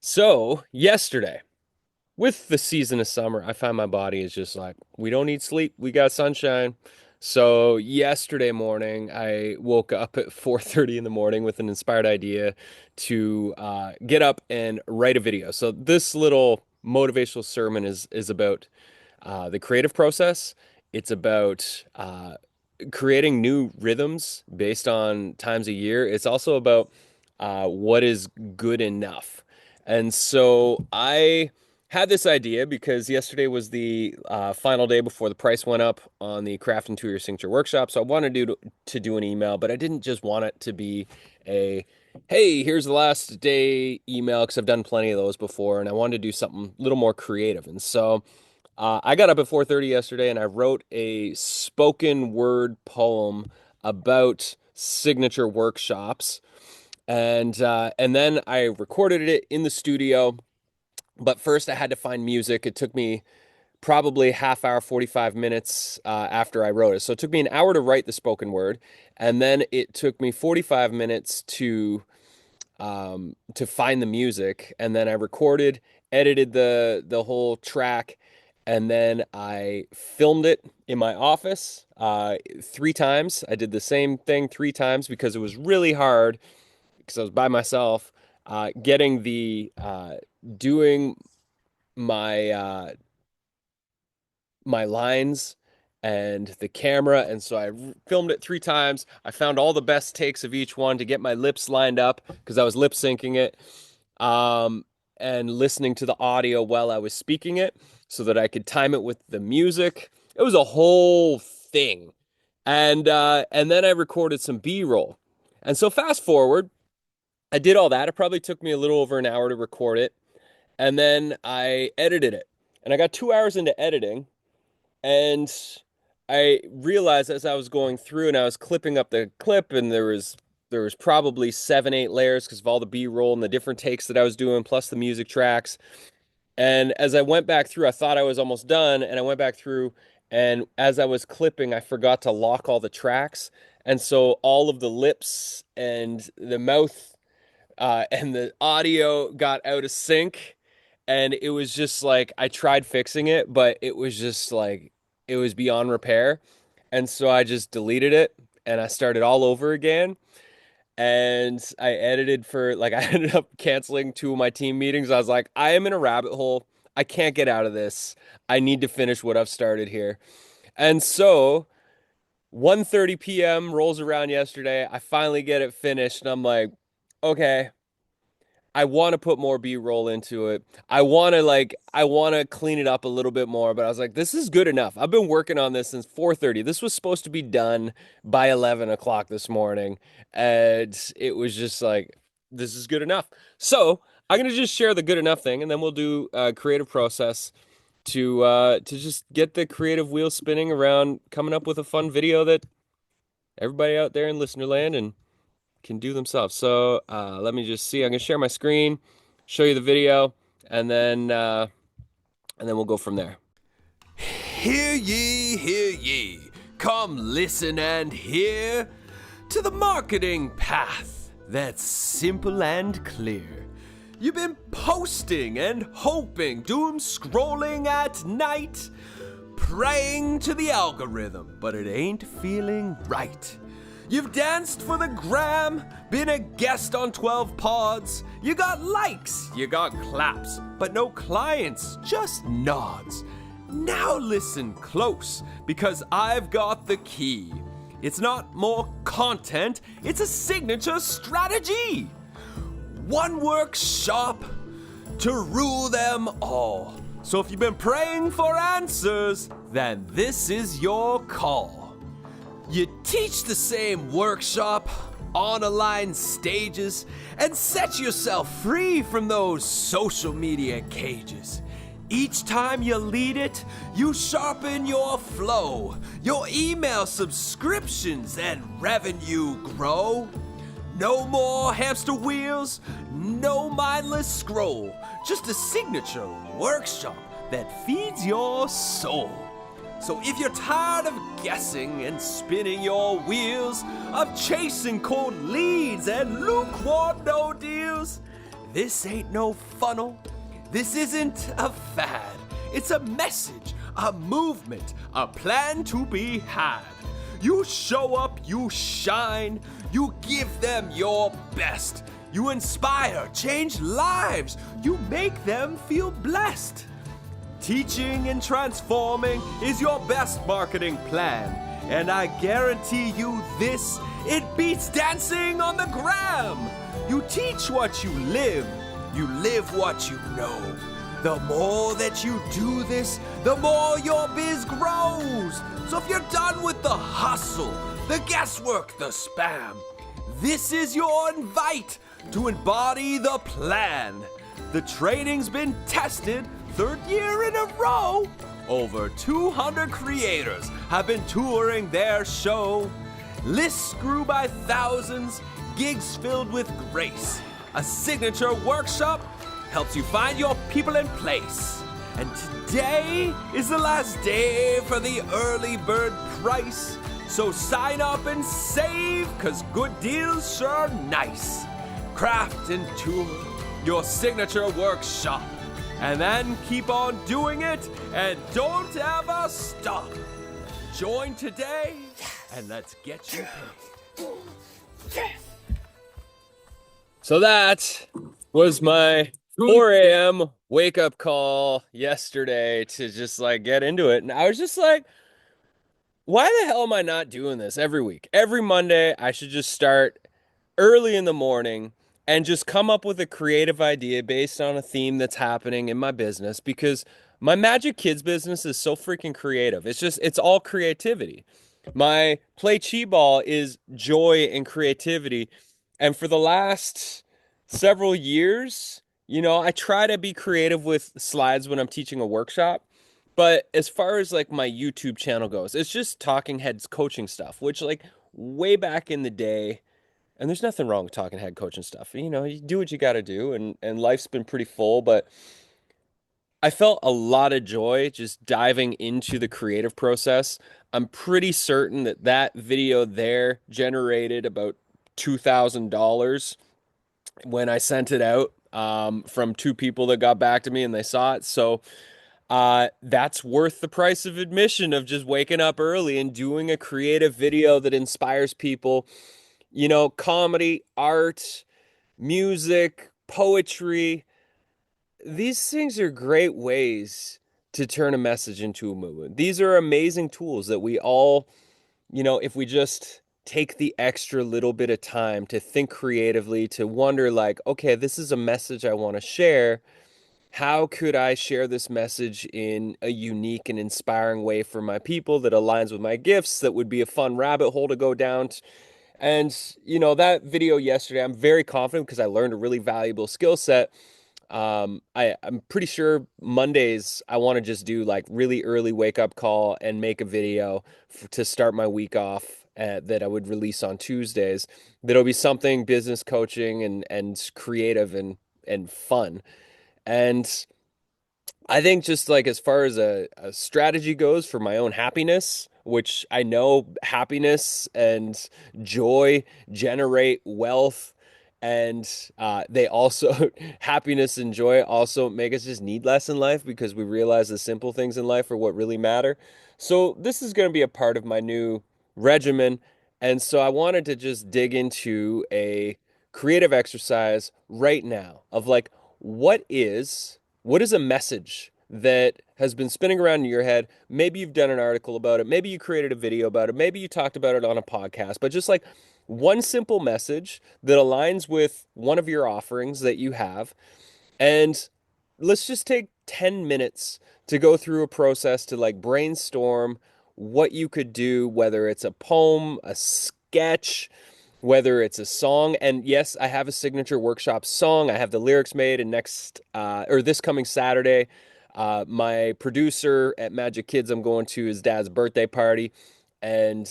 So, yesterday, with the season of summer, I find my body is just like, we don't need sleep, we got sunshine. So, yesterday morning, I woke up at 4:30 in the morning with an inspired idea to get up and write a video. So, this little motivational sermon is about the creative process. It's about creating new rhythms based on times of year. It's also about what is good enough. And so I had this idea because yesterday was the final day before the price went up on the Craft and 2 Year Signature Workshop. So I wanted to do an email, but I didn't just want it to be a hey, here's the last day email because I've done plenty of those before, and I wanted to do something a little more creative. And so I got up at 4:30 yesterday and I wrote a spoken word poem about signature workshops, and then I recorded it in the studio. But first, I had to find music. It took me probably half hour, 45 minutes after I wrote it. So it took me an hour to write the spoken word, and then it took me 45 minutes to find the music, and then I recorded, edited the whole track, and then I filmed it in my office 3 times. I did the same thing 3 times because it was really hard because I was by myself, getting the doing my my lines and the camera. And so I filmed it 3 times. I found all the best takes of each one to get my lips lined up because I was lip syncing it, um, and listening to the audio while I was speaking it so that I could time it with the music. It was a whole thing. And then I recorded some B-roll. And so fast forward, I did all that. It probably took me a little over an hour to record it. And then I edited it. And I got 2 hours into editing, and I realized as I was going through and I was clipping up the clip, and there was probably 7, 8 layers because of all the B-roll and the different takes that I was doing, plus the music tracks. And as I went back through, I thought I was almost done, and I went back through, and as I was clipping, I forgot to lock all the tracks, and so all of the lips and the mouth and the audio got out of sync, and it was just like I tried fixing it, but it was just like it was beyond repair. And so I just deleted it and I started all over again. And I edited for like I ended up canceling 2 of my team meetings. I was like, I am in a rabbit hole. I can't get out of this. I need to finish what I've started here. And so 1:30 p.m. rolls around yesterday. I finally get it finished and I'm like, okay, I want to put more B-roll into it. I want to clean it up a little bit more, but I was like, this is good enough. I've been working on this since 4:30. This was supposed to be done by 11 o'clock this morning, and it was just like, this is good enough. So I'm gonna just share the good enough thing, and then we'll do a creative process to just get the creative wheel spinning around coming up with a fun video that everybody out there in listener land and can do themselves. So let me just see. I'm gonna share my screen, show you the video, and then we'll go from there. Hear ye, hear ye. Come listen and hear to the marketing path that's simple and clear. You've been posting and hoping, doom scrolling at night, praying to the algorithm, but it ain't feeling right. You've danced for the gram, been a guest on 12 pods. You got likes, you got claps, but no clients, just nods. Now listen close, because I've got the key. It's not more content, it's a signature strategy. One workshop to rule them all. So if you've been praying for answers, then this is your call. You teach the same workshop, on-a-line stages, and set yourself free from those social media cages. Each time you lead it, you sharpen your flow, your email subscriptions and revenue grow. No more hamster wheels, no mindless scroll, just a signature workshop that feeds your soul. So if you're tired of guessing and spinning your wheels, of chasing cold leads and lukewarm no deals, This ain't no funnel. This isn't a fad. It's a message, a movement, a plan to be had. You show up, you shine, you give them your best. You inspire, change lives, you make them feel blessed. Teaching and transforming is your best marketing plan. And I guarantee you this, it beats dancing on the gram. You teach what you live what you know. The more that you do this, the more your biz grows. So if you're done with the hustle, the guesswork, the spam, this is your invite to embody the plan. The training's been tested 3rd year in a row. Over 200 creators have been touring their show. Lists grew by thousands, gigs filled with grace. A signature workshop helps you find your people in place. And today is the last day for the early bird price. So sign up and save, 'cause good deals sure are nice. Craft and tool your signature workshop, and then keep on doing it and don't ever stop. Join today and let's get you paid. So that was my 4 a.m. wake up call yesterday to just like get into it. And I was just like, why the hell am I not doing this every week? Every Monday, I should just start early in the morning and just come up with a creative idea based on a theme that's happening in my business, because my Magic Kids business is so freaking creative. It's all creativity. My Play Chi Ball is joy and creativity. And for the last several years, I try to be creative with slides when I'm teaching a workshop. But as far as like my YouTube channel goes, it's just talking heads coaching stuff, which like way back in the day, and there's nothing wrong with talking head coaching stuff. You do what you got to do, and life's been pretty full, but I felt a lot of joy just diving into the creative process. I'm pretty certain that that video there generated about $2,000 when I sent it out, from two people that got back to me and they saw it. So that's worth the price of admission of just waking up early and doing a creative video that inspires people. Comedy, art, music, poetry. These things are great ways to turn a message into a movement. These are amazing tools that we all, if we just take the extra little bit of time to think creatively, to wonder like, okay, this is a message I want to share. How could I share this message in a unique and inspiring way for my people that aligns with my gifts, that would be a fun rabbit hole to go down? And, that video yesterday, I'm very confident because I learned a really valuable skill set. I'm pretty sure Mondays I want to just do like really early wake up call and make a video to start my week off, that I would release on Tuesdays. That'll be something business coaching and creative and fun. And I think just like as far as a strategy goes for my own happiness, which I know happiness and joy generate wealth, and they also happiness and joy also make us just need less in life because we realize the simple things in life are what really matter. So this is going to be a part of my new regimen, and so I wanted to just dig into a creative exercise right now of like, what is a message that has been spinning around in your head? Maybe you've done an article about it. Maybe you created a video about it. Maybe you talked about it on a podcast, but just like one simple message that aligns with one of your offerings that you have. And let's just take 10 minutes to go through a process to like brainstorm what you could do, whether it's a poem, a sketch, whether it's a song. And yes, I have a signature workshop song. I have the lyrics made, and this coming Saturday, my producer at Magic Kids, I'm going to his dad's birthday party, and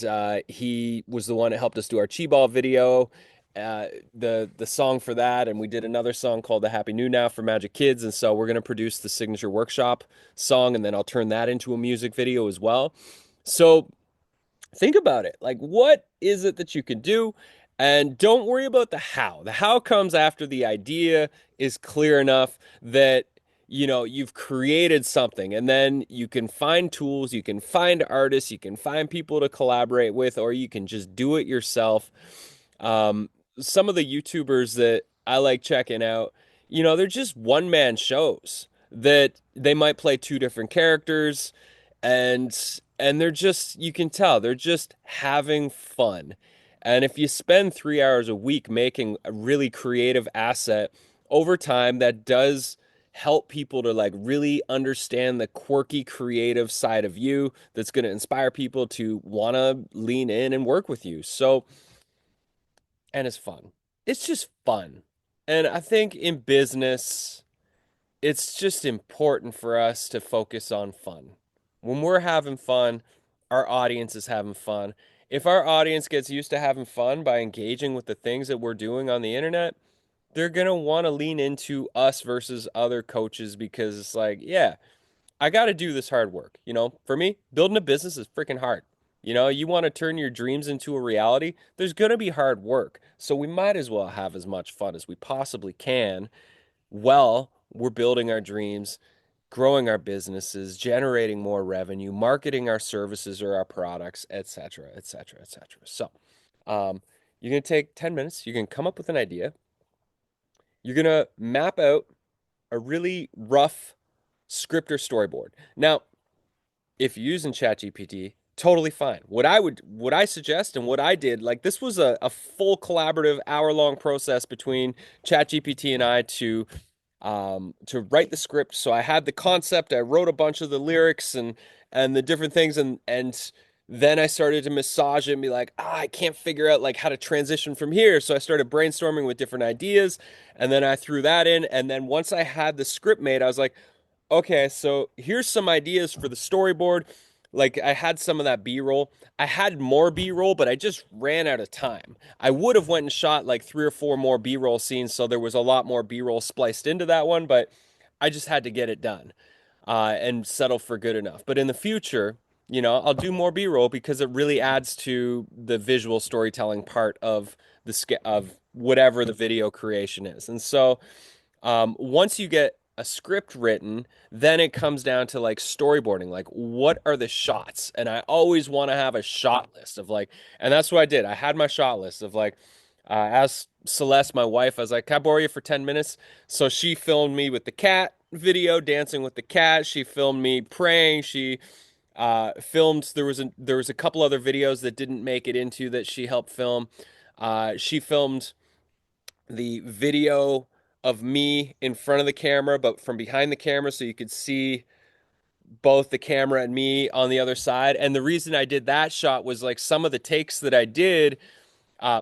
he was the one that helped us do our Chi Ball video, the song for that, and we did another song called the Happy New Now for Magic Kids, and so we're going to produce the signature workshop song, and then I'll turn that into a music video as well. So think about it. Like, what is it that you can do? And don't worry about the how. The how comes after the idea is clear enough that you've created something, and then you can find tools, you can find artists, you can find people to collaborate with, or you can just do it yourself. Um, some of the YouTubers that I like checking out, they're just one man shows that they might play two different characters, and they're just, you can tell they're just having fun. And if you spend 3 hours a week making a really creative asset over time, that does help people to like really understand the quirky creative side of you that's going to inspire people to want to lean in and work with you. So, and it's fun. It's just fun. And I think in business, it's just important for us to focus on fun. When we're having fun, our audience is having fun. If our audience gets used to having fun by engaging with the things that we're doing on the internet, they're going to want to lean into us versus other coaches because it's like, yeah, I got to do this hard work. For me, building a business is freaking hard. You want to turn your dreams into a reality, there's going to be hard work. So we might as well have as much fun as we possibly can while we're building our dreams, growing our businesses, generating more revenue, marketing our services or our products, et cetera, et cetera, et cetera. So, you're going to take 10 minutes. You can come up with an idea. You're going to map out a really rough script or storyboard. Now, if you're using ChatGPT, totally fine. What I suggest and what I did, like this was a full collaborative hour-long process between ChatGPT and I to write the script. So I had the concept, I wrote a bunch of the lyrics and the different things, and then I started to massage it and be like, I can't figure out like how to transition from here. So I started brainstorming with different ideas, and then I threw that in. And then once I had the script made, I was like, okay, so here's some ideas for the storyboard. Like I had some of that B-roll. I had more B-roll, but I just ran out of time. I would have went and shot like 3 or 4 more B-roll scenes, so there was a lot more B-roll spliced into that one, but I just had to get it done and settle for good enough. But in the future, I'll do more B-roll because it really adds to the visual storytelling part of of whatever the video creation is. And so once you get a script written, then it comes down to like storyboarding, like what are the shots? And I always want to have a shot list of like, and that's what I did. I had my shot list of like, as Celeste, my wife, I was like, can I borrow you for 10 minutes? So she filmed me with the cat video, dancing with the cat. She filmed me praying. She filmed, there was a couple other videos that didn't make it into that she helped film. She filmed the video of me in front of the camera, but from behind the camera so you could see both the camera and me on the other side. And the reason I did that shot was like some of the takes that I did,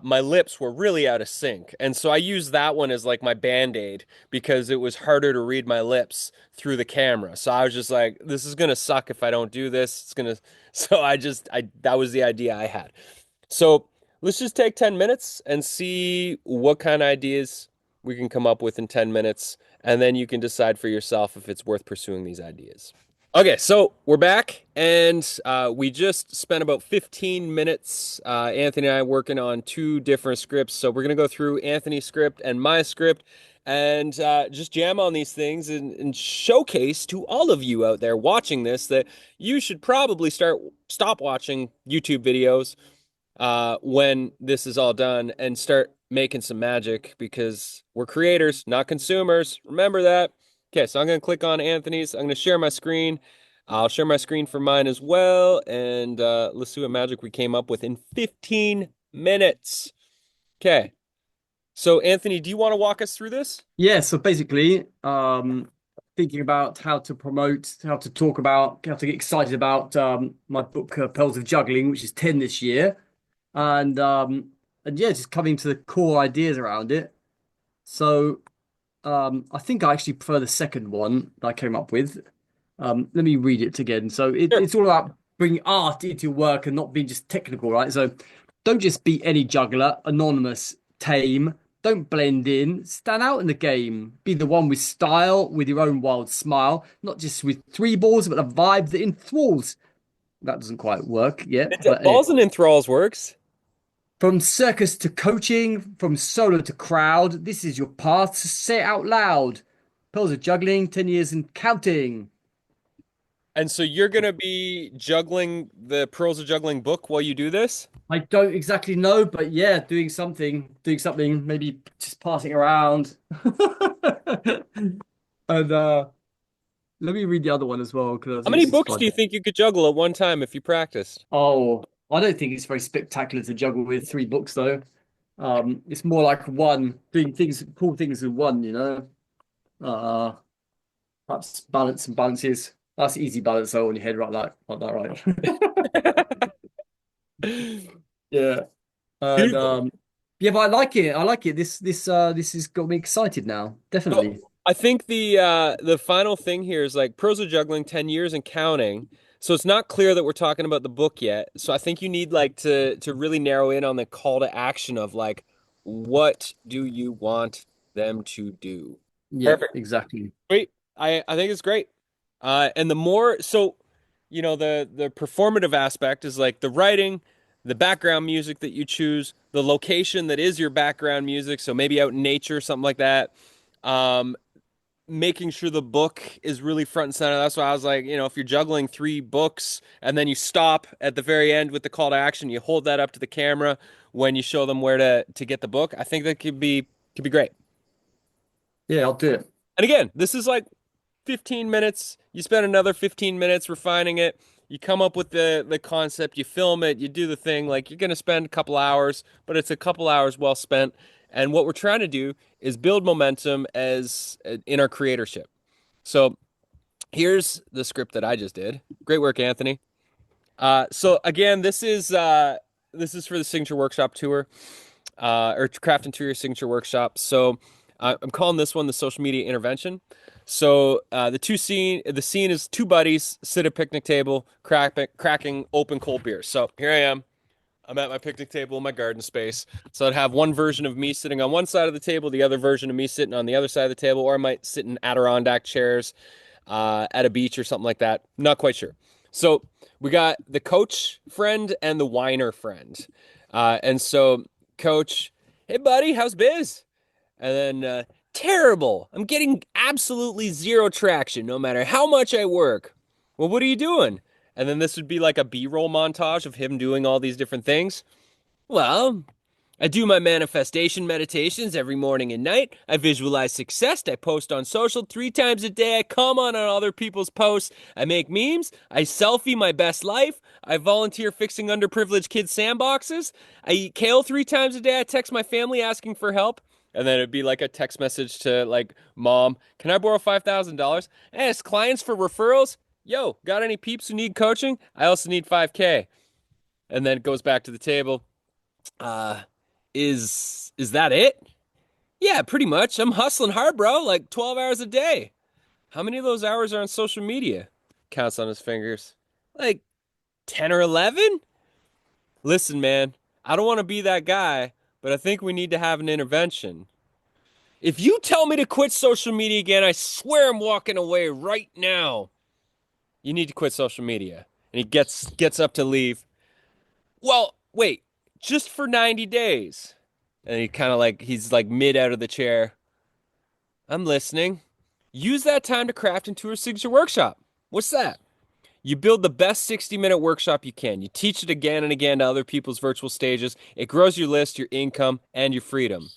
my lips were really out of sync. And so I used that one as like my band-aid because it was harder to read my lips through the camera. So I was just like, this is gonna suck if I don't do this. It's gonna so I that was the idea I had. So let's just take 10 minutes and see what kind of ideas we can come up with in 10 minutes. And then you can decide for yourself if it's worth pursuing these ideas. Okay, so we're back, and we just spent about 15 minutes, Anthony and I, working on two different scripts. So we're going to go through Anthony's script and my script and just jam on these things and showcase to all of you out there watching this that you should probably stop watching YouTube videos when this is all done and start making some magic because we're creators, not consumers. Remember that. Okay, so I'm going to click on Anthony's. I'm going to share my screen. I'll share my screen for mine as well. And let's see what magic we came up with in 15 minutes. Okay. So, Anthony, do you want to walk us through this? Yeah, so basically, thinking about how to promote, how to talk about, how to get excited about my book, Pearls of Juggling, which is 10 this year. And yeah, just coming to the core ideas around it. So I think I actually prefer the second one that I came up with. Let me read it again. So Sure. it's all about bringing art into your work and not being just technical, right? So don't just be any juggler, anonymous, tame. Don't blend in. Stand out in the game. Be the one with style, with your own wild smile, not just with three balls, but a vibe that enthralls. That doesn't quite work yet, but Balls and enthralls works. From circus to coaching, from solo to crowd, this is your path. Say it out loud. Pearls of juggling, 10 years and counting. And so you're gonna be juggling the Pearls of Juggling book while you do this? I don't exactly know, but yeah, doing something, maybe just passing around. And let me read the other one as well because I How think many this is books fun. do you think you could juggle at one time if you practiced? Oh, I don't think it's very spectacular to juggle with three books though. It's more like one doing things, cool things with one, you know. Uh, perhaps balance and balances. That's easy balance though on your head, right? Like that, right? Yeah. And Dude, yeah, but I like it. I like it. This has got me excited now. so Definitely. I think the final thing here is like Pros of Juggling 10 years and counting. So it's not clear that we're talking about the book yet. So I think you need like to really narrow in on the call to action of like what do you want them to do? Yeah, Perfect. exactly. Great. I think it's great. And the more so, the performative aspect is like the writing, the background music that you choose, the location that is your background music, so maybe out in nature, something like that. Um, Making sure the book is really front and center. That's why I was like, if you're juggling three books and then you stop at the very end with the call to action, you hold that up to the camera when you show them where to get the book. I think that could be great. Yeah, I'll do it. And again, this is like 15 minutes. You spend another 15 minutes refining it. You come up with the concept, you film it, you do the thing. Like you're going to spend a couple hours, but it's a couple hours well spent. And what we're trying to do is build momentum as in our creatorship. So here's the script that I just did. Great work, Anthony. So again, this is for the signature workshop tour, or craft interior signature workshop. So I'm calling this one the social media intervention. So the scene is two buddies sit at a picnic table, cracking open cold beers. So here I am. I'm at my picnic table in my garden space. So I'd have one version of me sitting on one side of the table, the other version of me sitting on the other side of the table, or I might sit in Adirondack chairs at a beach or something like that. Not quite sure. So we got the coach friend and the whiner friend. And so, coach, hey, buddy, how's biz? And then, terrible. I'm getting absolutely zero traction no matter how much I work. Well, what are you doing? And then this would be like a B-roll montage of him doing all these different things. Well, I do my manifestation meditations every morning and night. I visualize success. I post on social 3 times a day. I comment on other people's posts. I make memes. I selfie my best life. I volunteer fixing underprivileged kids' sandboxes. I eat kale 3 times a day. I text my family asking for help. And then it'd be like a text message to like, Mom, can I borrow $5,000? Ask clients for referrals. Yo, got any peeps who need coaching? I also need 5K. And then it goes back to the table. Uh, is that it? Yeah, pretty much. I'm hustling hard, bro, like 12 hours a day. How many of those hours are on social media? Counts on his fingers. Like 10 or 11? Listen, man, I don't want to be that guy, but I think we need to have an intervention. If you tell me to quit social media again, I swear I'm walking away right now. You need to quit social media. And he gets up to leave. Well, wait, just for 90 days. And he's like mid out of the chair. I'm listening. Use that time to craft into a signature workshop. What's that? You build the best 60-minute workshop you can. You teach it again and again to other people's virtual stages. It grows your list, your income, and your freedom.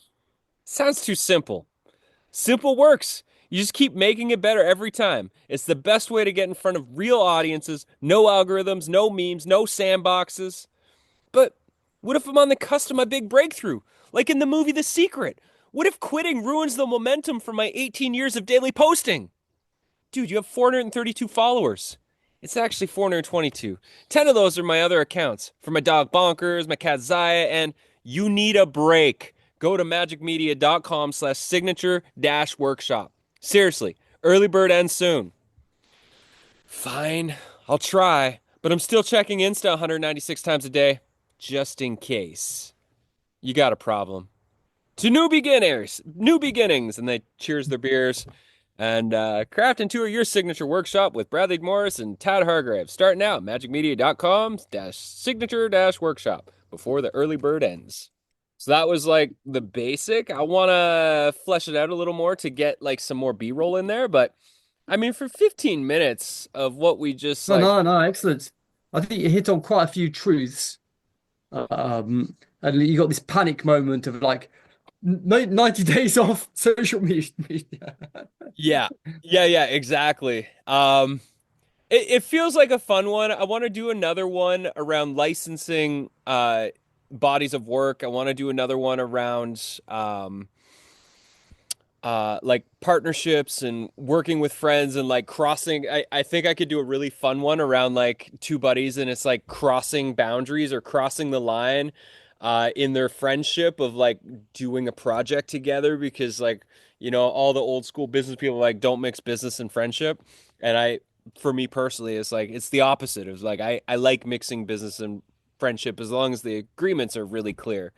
Sounds too simple. Simple works. You just keep making it better every time. It's the best way to get in front of real audiences. No algorithms, no memes, no sandboxes. But what if I'm on the cusp of my big breakthrough? Like in the movie The Secret? What if quitting ruins the momentum from my 18 years of daily posting? Dude, you have 432 followers. It's actually 422. 10 of those are my other accounts for my dog Bonkers, my cat Zaya, and you need a break. Go to magicmedia.com/signature-workshop. Seriously, early bird ends soon. Fine, I'll try, but I'm still checking Insta 196 times a day, just in case. You got a problem. To new beginnings, and they cheers their beers. And craft and tour your signature workshop with Bradley Morris and Tad Hargrave. Starting now at magicmedia.com/signature-workshop. before the early bird ends. So that was like the basic. I want to flesh it out a little more to get like some more B-roll in there, but I mean for 15 minutes of what we just No, like no, no, excellent. I think you hit on quite a few truths. And you got this panic moment of like 90 days off social media. yeah. Yeah, exactly. It feels like a fun one. I want to do another one around licensing bodies of work. I want to do another one around like partnerships and working with friends and like crossing. I think I could do a really fun one around like two buddies and it's like crossing boundaries or crossing the line in their friendship of like doing a project together because like all the old school business people like don't mix business and friendship. And for me personally, it's like it's the opposite. It's like I like mixing business and friendship as long as the agreements are really clear.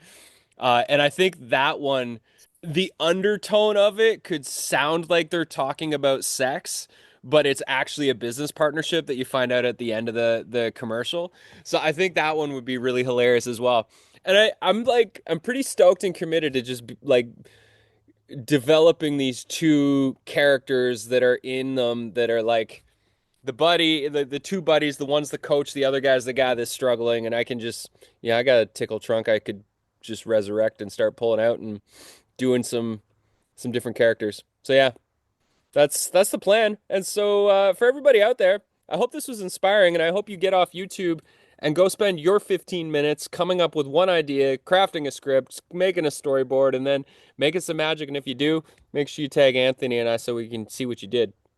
And I think that one, the undertone of it could sound like they're talking about sex, but it's actually a business partnership that you find out at the end of the commercial. So I think that one would be really hilarious as well. And I'm pretty stoked and committed to just like developing these two characters that are in them that are like the two buddies, the one's the coach, the other guy's the guy that's struggling, and I can just I got a tickle trunk I could just resurrect and start pulling out and doing some different characters. So yeah, that's the plan. And so for everybody out there, I hope this was inspiring, and I hope you get off YouTube and go spend your 15 minutes coming up with one idea, crafting a script, making a storyboard, and then making some magic. And if you do, make sure you tag Anthony and I so we can see what you did.